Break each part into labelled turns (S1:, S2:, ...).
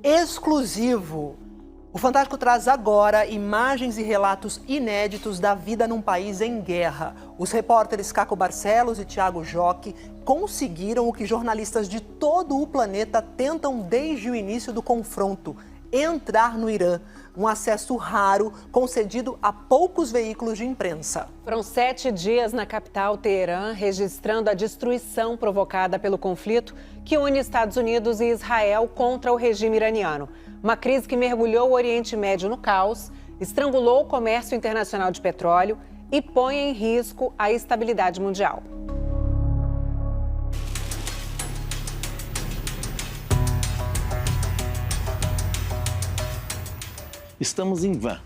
S1: exclusivo. O Fantástico traz agora imagens e relatos inéditos da vida num país em guerra. Os repórteres Caco Barcelos e Thiago Joque conseguiram o que jornalistas de todo o planeta tentam desde o início do confronto: entrar no Irã. Um acesso raro concedido a poucos veículos de imprensa.
S2: Foram 7 dias na capital, Teherã, registrando a destruição provocada pelo conflito que une Estados Unidos e Israel contra o regime iraniano. Uma crise que mergulhou o Oriente Médio no caos, estrangulou o comércio internacional de petróleo e põe em risco a estabilidade mundial.
S3: Estamos em Van,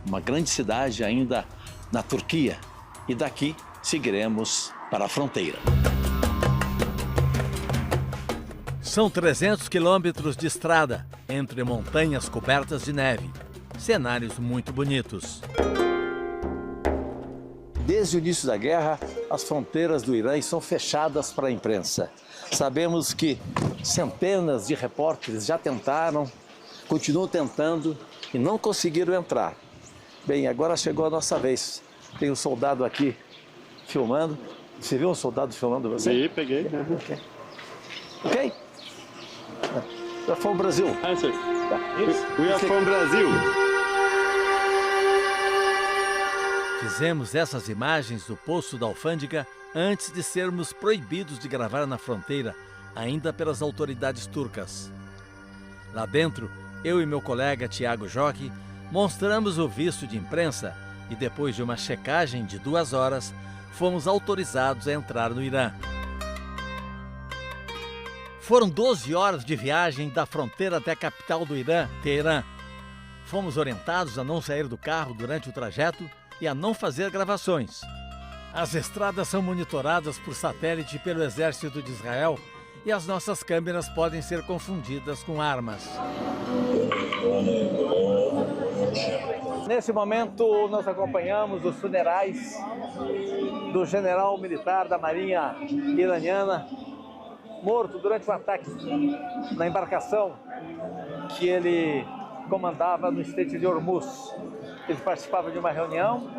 S3: uma grande cidade ainda na Turquia, e daqui seguiremos para a fronteira.
S4: São 300 quilômetros de estrada entre montanhas cobertas de neve. Cenários muito bonitos.
S3: Desde o início da guerra, as fronteiras do Irã são fechadas para a imprensa. Sabemos que centenas de repórteres já tentaram, continuam tentando e não conseguiram entrar. Bem, agora chegou a nossa vez. Tem um soldado aqui filmando. Você viu um soldado filmando você?
S5: Sim, peguei.
S3: Ok? Já foi o Brasil.
S5: Answer. We are from Brasil.
S4: Fizemos essas imagens do posto da alfândega antes de sermos proibidos de gravar na fronteira, ainda pelas autoridades turcas. Lá dentro, eu e meu colega Thiago Joque mostramos o visto de imprensa e, depois de uma checagem de 2 horas, fomos autorizados a entrar no Irã. Foram 12 horas de viagem da fronteira até a capital do Irã, Teherã. Fomos orientados a não sair do carro durante o trajeto e a não fazer gravações. As estradas são monitoradas por satélite pelo Exército de Israel e as nossas câmeras podem ser confundidas com armas.
S3: Nesse momento, nós acompanhamos os funerais do general militar da Marinha iraniana, morto durante um ataque na embarcação que ele comandava no estreito de Hormuz. Ele participava de uma reunião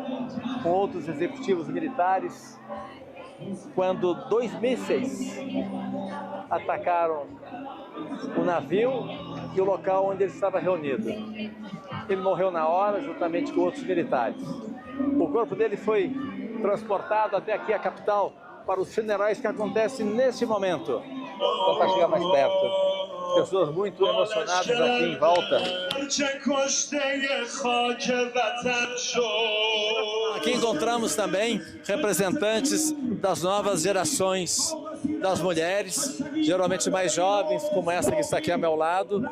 S3: com outros executivos militares quando 2 mísseis atacaram o navio e o local onde ele estava reunido. Ele morreu na hora, juntamente com outros militares. O corpo dele foi transportado até aqui, a capital, para os funerais que acontecem nesse momento. Então, para chegar mais perto, pessoas muito emocionadas aqui em volta. Aqui encontramos também representantes das novas gerações das mulheres, geralmente mais jovens, como essa que está aqui ao meu lado.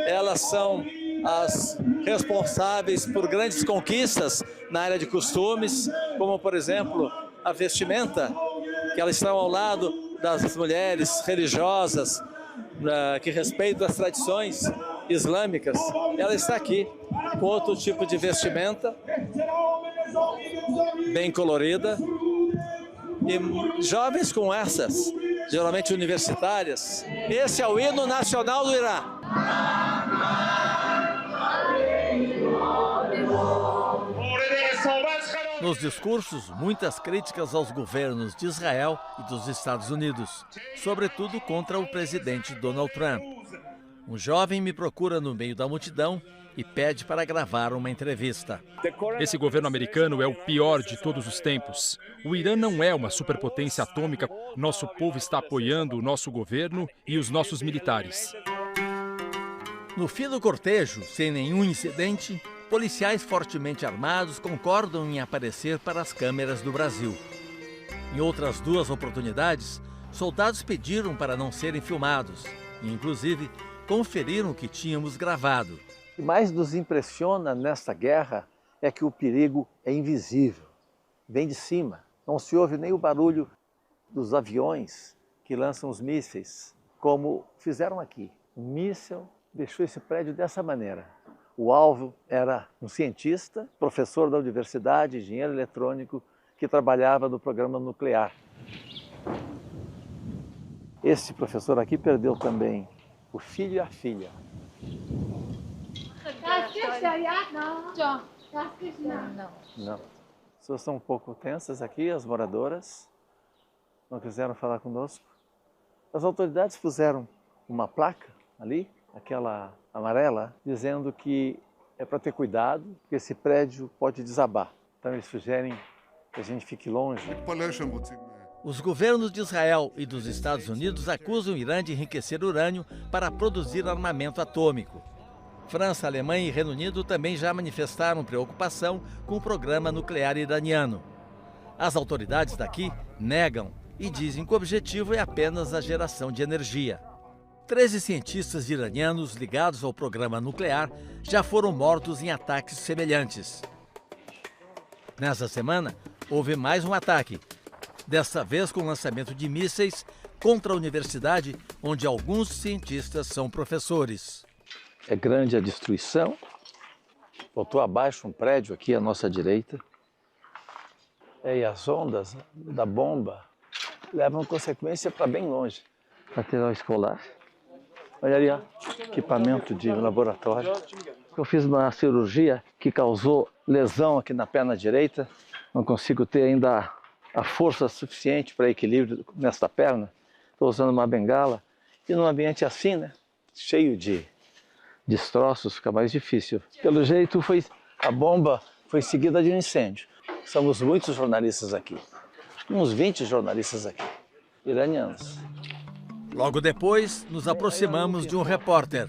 S3: Elas são as responsáveis por grandes conquistas na área de costumes, como, por exemplo, a vestimenta, que elas estão ao lado das mulheres religiosas que respeitam as tradições islâmicas. Ela está aqui com outro tipo de vestimenta, bem colorida, e jovens como essas, geralmente universitárias. Esse é o hino nacional do Irã.
S4: Nos discursos, muitas críticas aos governos de Israel e dos Estados Unidos, sobretudo contra o presidente Donald Trump. Um jovem me procura no meio da multidão e pede para gravar uma entrevista.
S6: Esse governo americano é o pior de todos os tempos. O Irã não é uma superpotência atômica. Nosso povo está apoiando o nosso governo e os nossos militares.
S4: No fim do cortejo, sem nenhum incidente, policiais fortemente armados concordam em aparecer para as câmeras do Brasil. Em outras 2 oportunidades, soldados pediram para não serem filmados e, inclusive, conferiram o que tínhamos gravado.
S3: O que mais nos impressiona nesta guerra é que o perigo é invisível, vem de cima. Não se ouve nem o barulho dos aviões que lançam os mísseis, como fizeram aqui. Um míssil deixou esse prédio dessa maneira. O alvo era um cientista, professor da universidade, engenheiro eletrônico, que trabalhava no programa nuclear. Esse professor aqui perdeu também o filho e a filha Não. As pessoas estão um pouco tensas aqui, as moradoras. Não quiseram falar conosco. As autoridades puseram uma placa ali, aquela amarela, dizendo que é para ter cuidado, porque esse prédio pode desabar. Então eles sugerem que a gente fique longe.
S4: Os governos de Israel e dos Estados Unidos acusam o Irã de enriquecer urânio para produzir armamento atômico. França, Alemanha e Reino Unido também já manifestaram preocupação com o programa nuclear iraniano. As autoridades daqui negam e dizem que o objetivo é apenas a geração de energia. 13 cientistas iranianos ligados ao programa nuclear já foram mortos em ataques semelhantes. Nessa semana, houve mais um ataque, dessa vez com o lançamento de mísseis contra a universidade, onde alguns cientistas são professores.
S3: É grande a destruição. Botou abaixo um prédio aqui à nossa direita. E as ondas da bomba levam consequência para bem longe. Material escolar. Olha ali, ó, equipamento de laboratório. Eu fiz uma cirurgia que causou lesão aqui na perna direita. Não consigo ter ainda a força suficiente para equilíbrio nesta perna. Estou usando uma bengala. E num ambiente assim, né, cheio de destroços, fica mais difícil. Pelo jeito, a bomba foi seguida de um incêndio. Somos muitos jornalistas aqui. Uns 20 jornalistas aqui, iranianos.
S4: Logo depois, nos aproximamos de um repórter.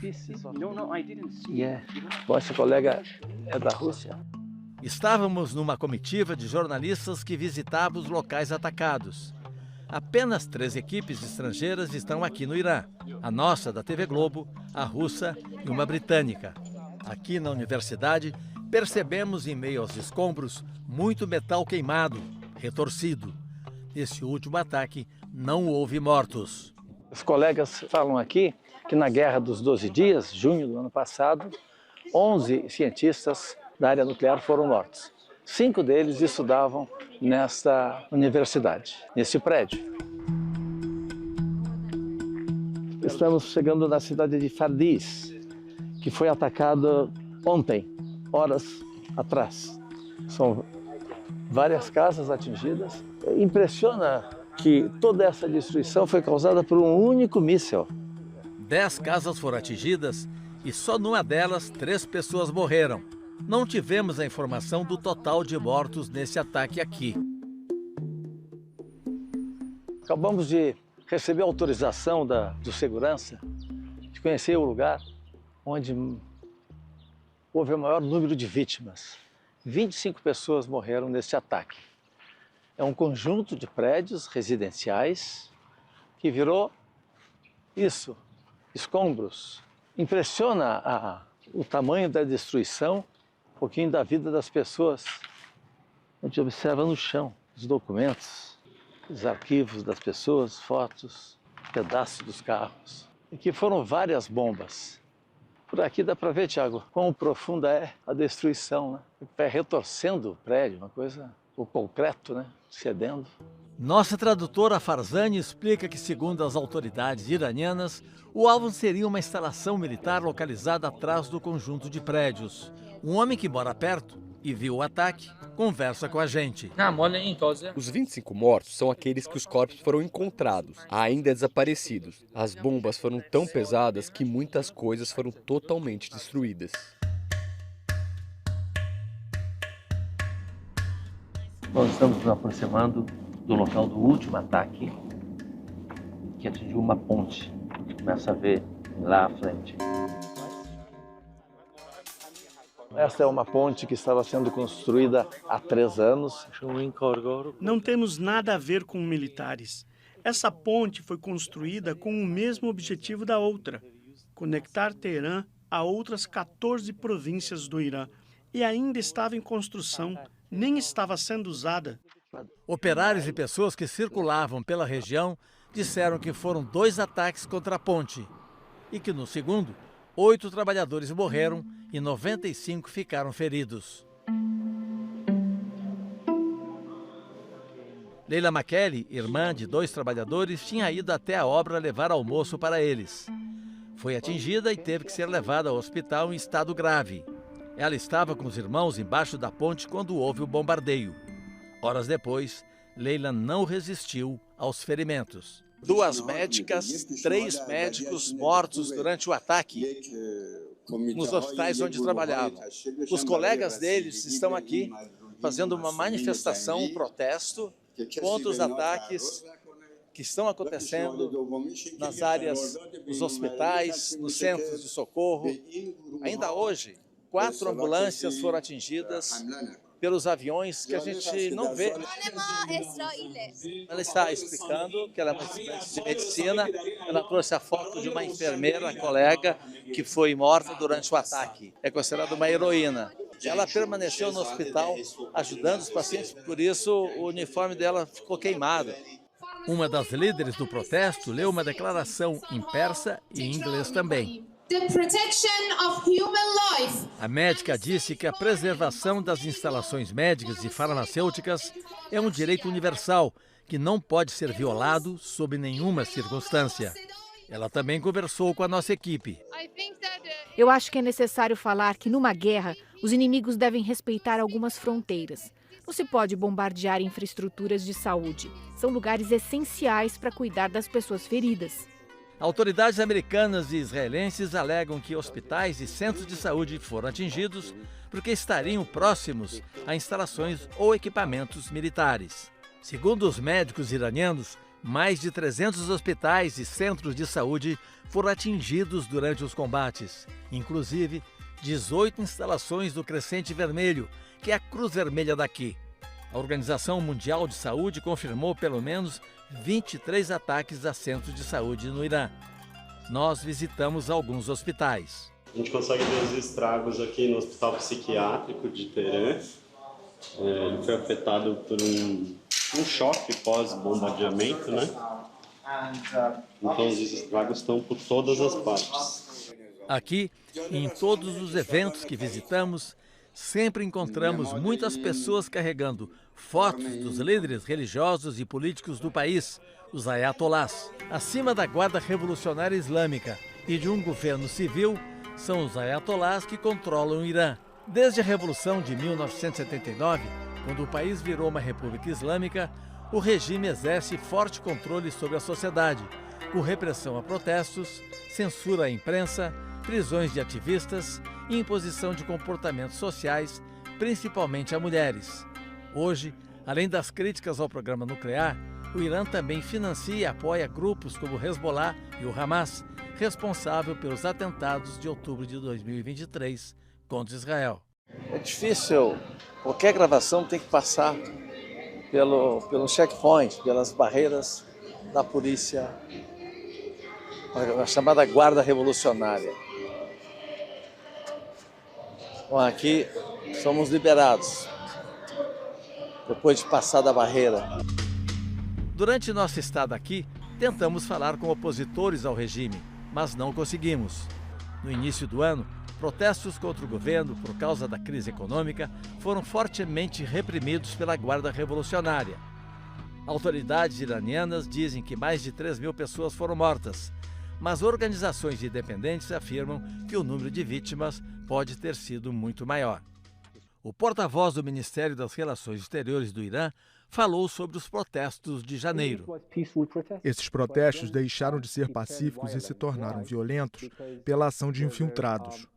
S3: Nosso colega é da Rússia.
S4: Estávamos numa comitiva de jornalistas que visitava os locais atacados. Apenas 3 equipes estrangeiras estão aqui no Irã. A nossa, da TV Globo, a russa e uma britânica. Aqui na universidade, percebemos em meio aos escombros muito metal queimado, retorcido. Nesse último ataque, não houve mortos.
S3: Os colegas falam aqui que na Guerra dos 12 Dias, junho do ano passado, 11 cientistas da área nuclear foram mortos. 5 deles estudavam nesta universidade, nesse prédio. Estamos chegando na cidade de Fardis, que foi atacada ontem, horas atrás. São várias casas atingidas. Impressiona que toda essa destruição foi causada por um único míssil.
S4: 10 casas foram atingidas e só numa delas 3 pessoas morreram. Não tivemos a informação do total de mortos nesse ataque aqui.
S3: Acabamos de receber a autorização do segurança de conhecer o lugar onde houve o maior número de vítimas. 25 pessoas morreram nesse ataque. É um conjunto de prédios residenciais que virou isso, escombros. Impressiona o tamanho da destruição, um pouquinho da vida das pessoas. A gente observa no chão os documentos, os arquivos das pessoas, fotos, pedaços dos carros. E que foram várias bombas. Por aqui dá para ver, Tiago, quão profunda é a destruição, né? Vai retorcendo o prédio, uma coisa, o concreto, né? Cedendo.
S4: Nossa tradutora Farzani explica que, segundo as autoridades iranianas, o alvo seria uma instalação militar localizada atrás do conjunto de prédios. Um homem que mora perto e viu o ataque conversa com a gente.
S7: Os 25 mortos são aqueles que os corpos foram encontrados, ainda desaparecidos. As bombas foram tão pesadas que muitas coisas foram totalmente destruídas.
S3: Nós estamos nos aproximando do local do último ataque, que atingiu uma ponte. A gente começa a ver lá à frente. Esta é uma ponte que estava sendo construída há 3 anos.
S8: Não temos nada a ver com militares. Essa ponte foi construída com o mesmo objetivo da outra: conectar Teherã a outras 14 províncias do Irã. E ainda estava em construção, nem estava sendo usada.
S4: Operários e pessoas que circulavam pela região disseram que foram 2 ataques contra a ponte e que no segundo, 8 trabalhadores morreram e 95 ficaram feridos. Leila Makeli, irmã de 2 trabalhadores, tinha ido até a obra levar almoço para eles. foi atingida e teve que ser levada ao hospital em estado grave. Ela estava com os irmãos embaixo da ponte quando houve o bombardeio. Horas depois, Leila não resistiu aos ferimentos.
S3: 2 médicas, 3 médicos mortos durante o ataque nos hospitais onde trabalhavam. Os colegas deles estão aqui fazendo uma manifestação, um protesto contra os ataques que estão acontecendo nas áreas dos hospitais, nos centros de socorro. Ainda hoje, 4 ambulâncias foram atingidas pelos aviões que a gente não vê. Ela está explicando que ela é uma estudante de medicina. Ela trouxe a foto de uma enfermeira, colega, que foi morta durante o ataque. É considerada uma heroína. Ela permaneceu no hospital ajudando os pacientes, por isso o uniforme dela ficou queimado.
S4: Uma das líderes do protesto leu uma declaração em persa e em inglês também. A médica disse que a preservação das instalações médicas e farmacêuticas é um direito universal que não pode ser violado sob nenhuma circunstância. Ela também conversou com a nossa equipe.
S9: Eu acho que é necessário falar que numa guerra os inimigos devem respeitar algumas fronteiras. Não se pode bombardear infraestruturas de saúde. São lugares essenciais para cuidar das pessoas feridas.
S4: Autoridades americanas e israelenses alegam que hospitais e centros de saúde foram atingidos porque estariam próximos a instalações ou equipamentos militares. Segundo os médicos iranianos, mais de 300 hospitais e centros de saúde foram atingidos durante os combates, inclusive 18 instalações do Crescente Vermelho, que é a Cruz Vermelha daqui. A Organização Mundial de Saúde confirmou pelo menos 23 ataques a centros de saúde no Irã. Nós visitamos alguns hospitais.
S5: A gente consegue ver os estragos aqui no Hospital Psiquiátrico de Teherã. Ele foi afetado por um choque pós-bombardeamento, né? Então os estragos estão por todas as partes.
S4: Aqui, em todos os eventos que visitamos, sempre encontramos muitas pessoas carregando fotos dos líderes religiosos e políticos do país, os ayatolás. Acima da Guarda Revolucionária Islâmica e de um governo civil, são os ayatolás que controlam o Irã. Desde a Revolução de 1979, quando o país virou uma república islâmica, o regime exerce forte controle sobre a sociedade, com repressão a protestos, censura à imprensa, prisões de ativistas e imposição de comportamentos sociais, principalmente a mulheres. Hoje, além das críticas ao programa nuclear, o Irã também financia e apoia grupos como o Hezbollah e o Hamas, responsável pelos atentados de outubro de 2023 contra Israel.
S3: É difícil, qualquer gravação tem que passar pelo checkpoint, pelas barreiras da polícia, a chamada Guarda Revolucionária. Bom, aqui somos liberados, depois de passar da barreira.
S4: Durante nossa estada aqui, tentamos falar com opositores ao regime, mas não conseguimos. No início do ano, protestos contra o governo por causa da crise econômica foram fortemente reprimidos pela Guarda Revolucionária. Autoridades iranianas dizem que mais de 3.000 pessoas foram mortas, mas organizações independentes afirmam que o número de vítimas pode ter sido muito maior. O porta-voz do Ministério das Relações Exteriores do Irã falou sobre os protestos de janeiro.
S10: Esses protestos deixaram de ser pacíficos e se tornaram violentos pela ação de infiltrados.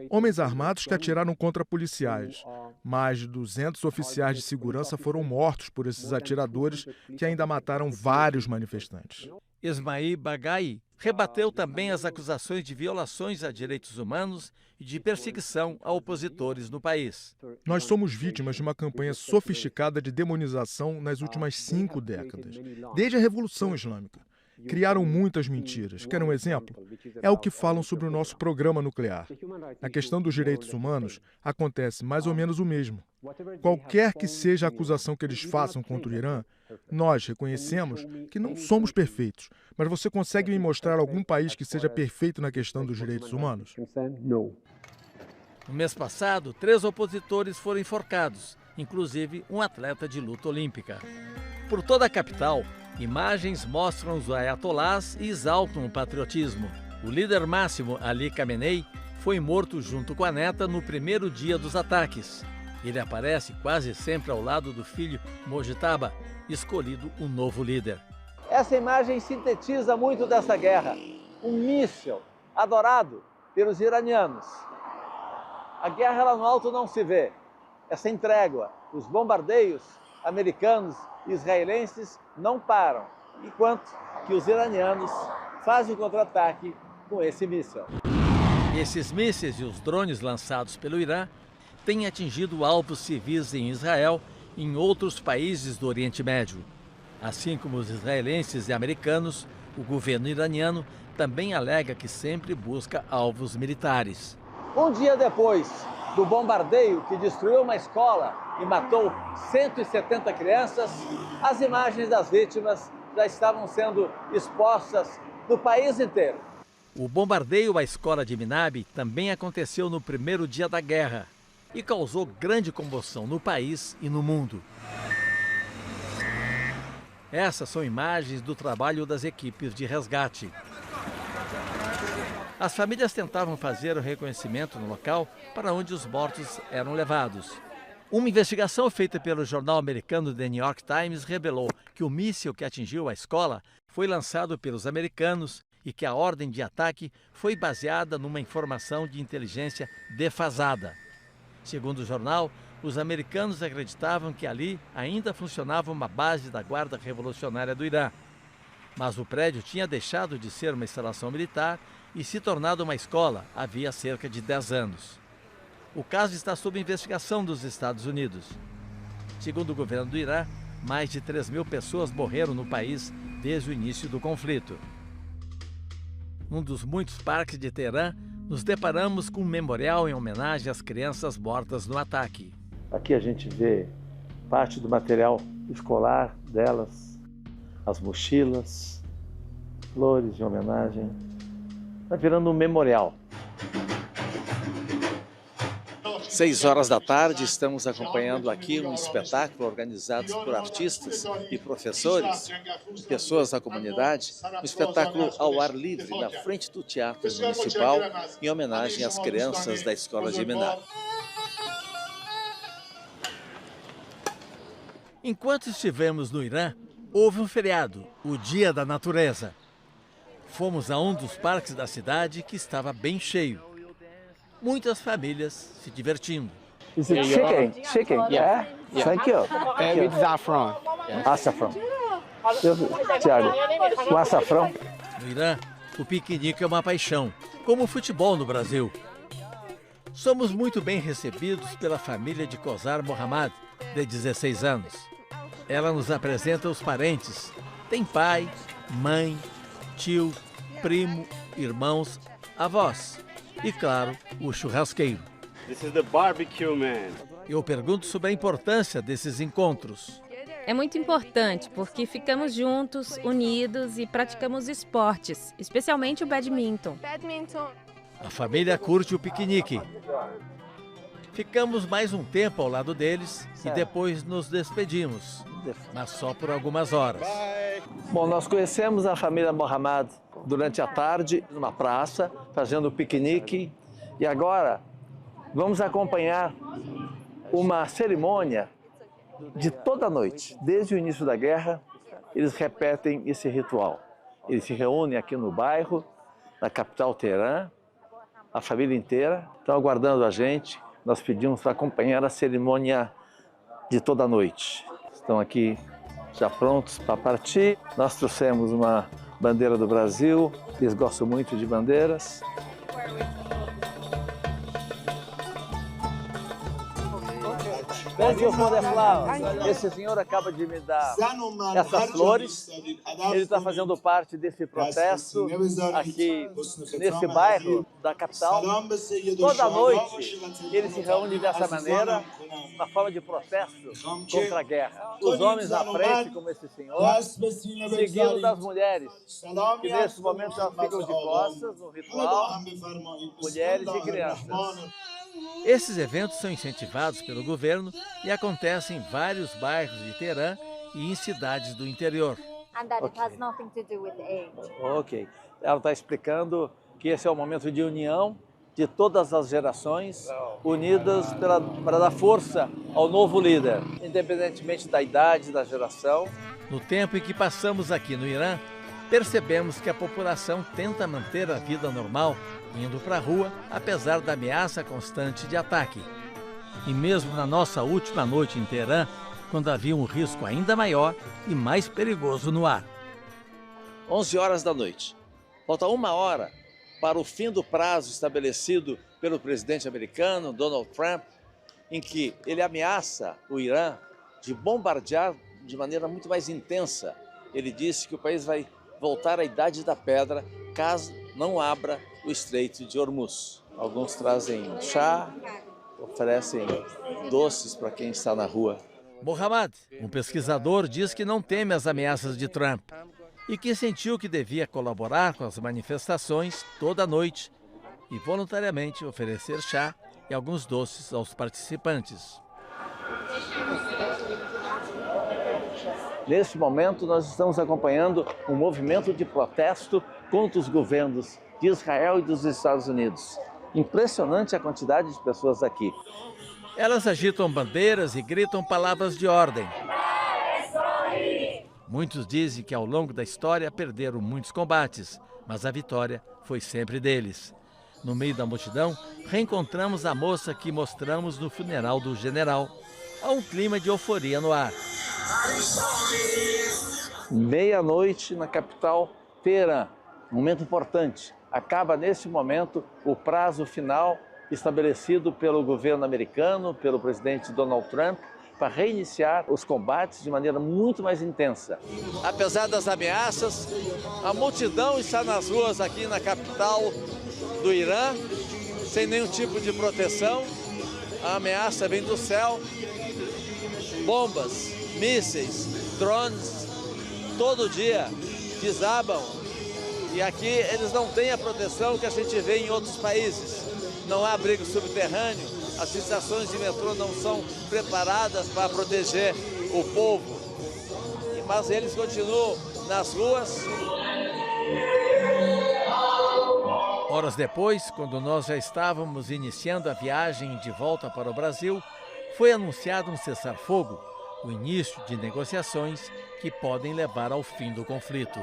S10: Homens armados que atiraram contra policiais. Mais de 200 oficiais de segurança foram mortos por esses atiradores que ainda mataram vários manifestantes.
S4: Esmail Bagai rebateu também as acusações de violações a direitos humanos e de perseguição a opositores no país.
S10: Nós somos vítimas de uma campanha sofisticada de demonização nas últimas 5 décadas, desde a Revolução Islâmica. Criaram muitas mentiras. Quer um exemplo? É o que falam sobre o nosso programa nuclear. Na questão dos direitos humanos, acontece mais ou menos o mesmo. Qualquer que seja a acusação que eles façam contra o Irã, nós reconhecemos que não somos perfeitos. Mas você consegue me mostrar algum país que seja perfeito na questão dos direitos humanos?
S4: No mês passado, 3 opositores foram enforcados, inclusive um atleta de luta olímpica. Por toda a capital, imagens mostram os ayatolás e exaltam o patriotismo. O líder máximo, Ali Khamenei, foi morto junto com a neta no primeiro dia dos ataques. Ele aparece quase sempre ao lado do filho Mojtaba, escolhido um novo líder.
S3: Essa imagem sintetiza muito dessa guerra. Um míssil adorado pelos iranianos. A guerra lá no alto não se vê. É sem trégua. Os bombardeios americanos e israelenses não param, enquanto que os iranianos fazem o contra-ataque com esse míssil.
S4: Esses mísseis e os drones lançados pelo Irã têm atingido alvos civis em Israel e em outros países do Oriente Médio. Assim como os israelenses e americanos, o governo iraniano também alega que sempre busca alvos militares.
S3: Um dia depois do bombardeio que destruiu uma escola e matou 170 crianças, as imagens das vítimas já estavam sendo expostas no país inteiro.
S4: O bombardeio à escola de Minab também aconteceu no primeiro dia da guerra e causou grande comoção no país e no mundo. Essas são imagens do trabalho das equipes de resgate. As famílias tentavam fazer o reconhecimento no local para onde os mortos eram levados. Uma investigação feita pelo jornal americano The New York Times revelou que o míssil que atingiu a escola foi lançado pelos americanos e que a ordem de ataque foi baseada numa informação de inteligência defasada. Segundo o jornal, os americanos acreditavam que ali ainda funcionava uma base da Guarda Revolucionária do Irã. Mas o prédio tinha deixado de ser uma instalação militar e se tornado uma escola havia cerca de 10 anos. O caso está sob investigação dos Estados Unidos. Segundo o governo do Irã, mais de 3.000 pessoas morreram no país desde o início do conflito. Num dos muitos parques de Teherã, nos deparamos com um memorial em homenagem às crianças mortas no ataque.
S3: Aqui a gente vê parte do material escolar delas, as mochilas, flores de homenagem. Está virando um memorial.
S4: 6 horas da tarde, estamos acompanhando aqui um espetáculo organizado por artistas e professores, pessoas da comunidade, um espetáculo ao ar livre na frente do Teatro Municipal em homenagem às crianças da escola de Minab. Enquanto estivemos no Irã, houve um feriado, o Dia da Natureza. Fomos a um dos parques da cidade que estava bem cheio. Muitas famílias se divertindo.
S3: Is it chicken? Chicken, yeah? Thank you.
S11: With saffron.
S3: Açafrão. Tiago, o açafrão?
S4: No Irã, o piquenique é uma paixão, como o futebol no Brasil. Somos muito bem recebidos pela família de Kozar Mohammad, de 16 anos. Ela nos apresenta os parentes. Tem pai, mãe, tio, primo, irmãos, avós. E, claro, o churrasqueiro.
S5: This is the barbecue man.
S4: Eu pergunto sobre a importância desses encontros.
S12: É muito importante porque ficamos juntos, unidos e praticamos esportes, especialmente o badminton.
S4: A família curte o piquenique. Ficamos mais um tempo ao lado deles e depois nos despedimos, mas só por algumas horas.
S3: Bom, nós conhecemos a família Mohammad durante a tarde, numa praça, fazendo piquenique. E agora vamos acompanhar uma cerimônia de toda a noite. Desde o início da guerra, eles repetem esse ritual. Eles se reúnem aqui no bairro, na capital Teherã, a família inteira. Estão aguardando a gente. Nós pedimos para acompanhar a cerimônia de toda a noite. Estão aqui já prontos para partir. Nós trouxemos uma bandeira do Brasil, eles gostam muito de bandeiras. Thank you for the flowers. Esse senhor acaba de me dar essas flores. Ele está fazendo parte desse protesto aqui nesse bairro da capital. Toda noite ele se reúne dessa maneira, uma forma de protesto contra a guerra. Os homens à frente, como esse senhor, seguido das mulheres, que nesse momento elas ficam de costas no ritual, mulheres e crianças.
S4: Esses eventos são incentivados pelo governo e acontecem em vários bairros de Teherã e em cidades do interior.
S3: Ok. Ela está explicando que esse é o momento de união de todas as gerações, unidas para dar força ao novo líder, independentemente da idade, da geração.
S4: No tempo em que passamos aqui no Irã, percebemos que a população tenta manter a vida normal, indo para a rua, apesar da ameaça constante de ataque. E mesmo na nossa última noite em Teherã, quando havia um risco ainda maior e mais perigoso no ar.
S3: 11 horas da noite. Falta 1 hora para o fim do prazo estabelecido pelo presidente americano, Donald Trump, em que ele ameaça o Irã de bombardear de maneira muito mais intensa. Ele disse que o país vai voltar à Idade da Pedra caso não abra o Estreito de Hormuz. Alguns trazem chá, oferecem doces para quem está na rua.
S4: Mohammad, um pesquisador, diz que não teme as ameaças de Trump e que sentiu que devia colaborar com as manifestações toda noite e voluntariamente oferecer chá e alguns doces aos participantes.
S3: Neste momento, nós estamos acompanhando um movimento de protesto contra os governos de Israel e dos Estados Unidos. Impressionante a quantidade de pessoas aqui.
S4: Elas agitam bandeiras e gritam palavras de ordem. Muitos dizem que ao longo da história perderam muitos combates, mas a vitória foi sempre deles. No meio da multidão, reencontramos a moça que mostramos no funeral do general. Há um clima de euforia no ar.
S3: Meia-noite na capital Teherã, momento importante. Acaba neste momento o prazo final estabelecido pelo governo americano, pelo presidente Donald Trump, para reiniciar os combates de maneira muito mais intensa. Apesar das ameaças, a multidão está nas ruas aqui na capital do Irã, sem nenhum tipo de proteção. A ameaça vem do céu, bombas, mísseis, drones, todo dia desabam. E aqui eles não têm a proteção que a gente vê em outros países. Não há abrigo subterrâneo, as estações de metrô não são preparadas para proteger o povo. Mas eles continuam nas ruas.
S4: Horas depois, quando nós já estávamos iniciando a viagem de volta para o Brasil, foi anunciado um cessar-fogo, o início de negociações que podem levar ao fim do conflito.